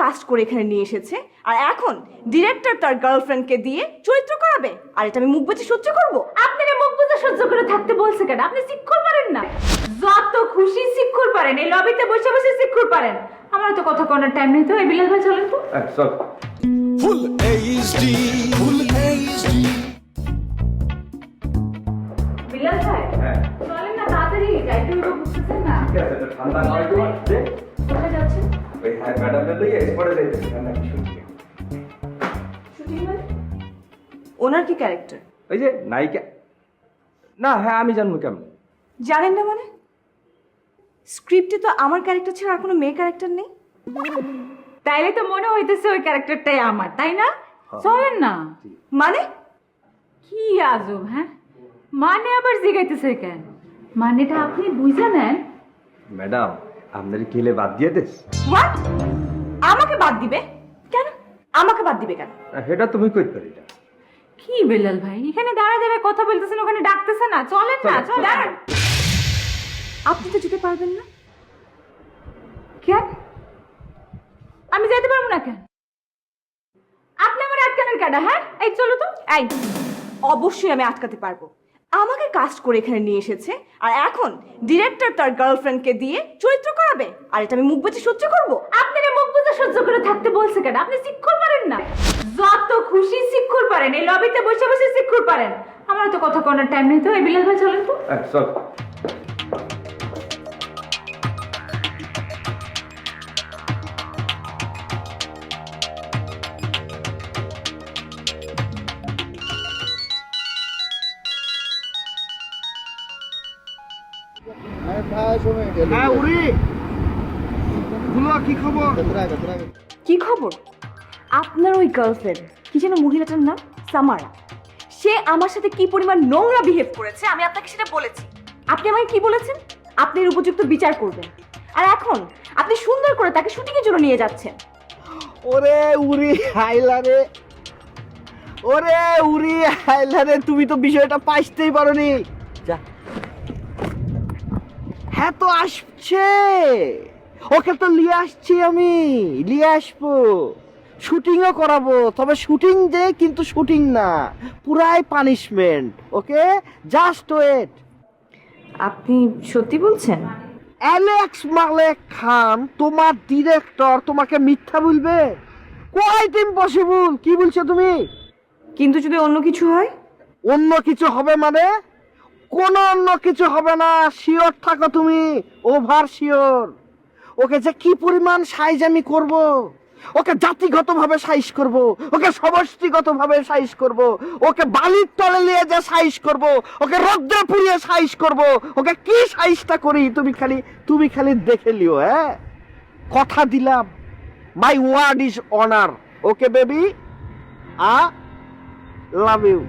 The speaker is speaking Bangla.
কাস্ট করে এখানে নিয়ে এসেছে আর এখন ডিরেক্টর তার গার্লফ্রেন্ডকে দিয়ে চরিত্র করাবে আর এটা আমি মুখ বুজে সহ্য করব? আপনারা মুখ বুজে সহ্য করে থাকতে বলছে কেন? আপনি সিক্কুর পারেন না? যত খুশি সিক্কুর পারেন, এই লবিতে বসে বসে সিক্কুর পারেন। আমার তো কথা কোনার টাইম নেই তো। এই বিলাল ভাই চলেন তো। চল। Full HD full HD Bilal ভাই চলেন না, তাড়াতাড়ি যাইতে হবে, বুঝতেছেন না? ঠিক আছে, এটা ঠান্ডা নয় তোমার যে কোথায় যাচ্ছেন? ওই হ্যাঁ ম্যাডামদের লইয়ে এক্সপোর্টে যাইতেছি ঠান্ডা কি শুনছি। শুটিং মানে ওনার কি ক্যারেক্টার ওই যে নায়িকা না, হ্যাঁ আমি জানবো কেমন? জানেন না মানে? স্ক্রিপ্টে তো আমার ক্যারেক্টার ছাড়া আর কোনো মেয়ে ক্যারেক্টার নেই। তাইলে তো মনে হইতেছে ওই ক্যারেক্টারটাই আমার, তাই না? চলেন না। মানে কি আজব, হ্যাঁ? মানে আবার জিগাইতেছে কেন? মানেটা আপনি বুঝে নেন। ম্যাডাম আপনার কিলে বাদ দিয়ে দেস? হোয়াট? আমাকে বাদ দিবে কেন? আমাকে বাদ দিবে কেন? সেটা তুমি কই পারি না। কি বেলাল ভাই, এখানে দাঁড়া দাঁড়া কথা বলতেছেন, ওখানে ডাকতেছে না? চলেন না, চল দাঁড়ান। আপনি তো যেতে পারবেন না। কেন? আমি যেতে পারবো না কেন? আপনি আমার আটকানোর কাটা, হ্যাঁ? এই চলো তো। এই, অবশ্যই আমি আটকাতে পারবো। আমাকে কাস্ট করে এখানে নিয়ে এসেছে আর এখন ডিরেক্টর তার গার্লফ্রেন্ডকে দিয়ে চরিত্র করাবে আর এটা আমি মুখ বুজে সহ্য করব? আপনারা মুখ বুজে সহ্য করে থাকতে বলছে কেন? আপনি সিক্কুর পারেন না? যত খুশি সিক্কুর পারেন, এই লবিতে বসে বসে সিক্কুর পারেন। আমার তো কথা কোনার টাইম নেই তো। এই বিলাল ভাই চলেন তো। চল। হ্যাঁ উরি বলো কি খবর? কি খবর? আপনার ওই গার্লফ্রেন্ড, কি যেন মহিলাটার নাম, সামারা, সে আমার সাথে কি পরিমাণ নোংরা বিহেভ করেছে আমি আপনাকে সেটা বলেছি। আপনি আমাকে কি বলেছেন? আপনি এর উপযুক্ত বিচার করবেন। আর এখন আপনি সুন্দর করে তাকে শুটিংয়ের জন্য নিয়ে যাচ্ছেন। ওরে উরি হাইলারে, ওরে উরি হাইলারে, তুমি তো বিষয়টা পাইতেই পারোনি। যা, হ্যাঁ তো আসছে, ওকে তো নিয়ে আসছি, আমি নিয়ে আসবো, শুটিংও করাবো। তবে শুটিং যে কিন্তু শুটিং না, পুরাই পানিশমেন্ট। ওকে, জাস্ট ওয়েট। আপনি সত্যি বলছেন? অ্যালেক্স মালেক খান তোমার ডিরেক্টর তোমাকে মিথ্যা বলবে? Quite impossible. কি বলছো তুমি? কিন্তু যদি অন্য কিছু হয়? অন্য কিছু হবে মানে? কোনো অন্য কিছু হবে না, শিওর থাকো তুমি, ওভার শিওর। ওকে যে কি পরিমাণ সাইজ আমি করব, ওকে জাতিগতভাবে সাইজ করব, ওকে সমষ্টিগতভাবে সাইজ করব, ওকে বালির তলে নিয়ে যে সাইজ করব, ওকে রৌদ্রে পুড়িয়ে সাইজ করব, ওকে কি সাইজটা করি তুমি খালি দেখে লিও। হ্যাঁ, কথা দিলাম, my word is honour. Okay baby, love you.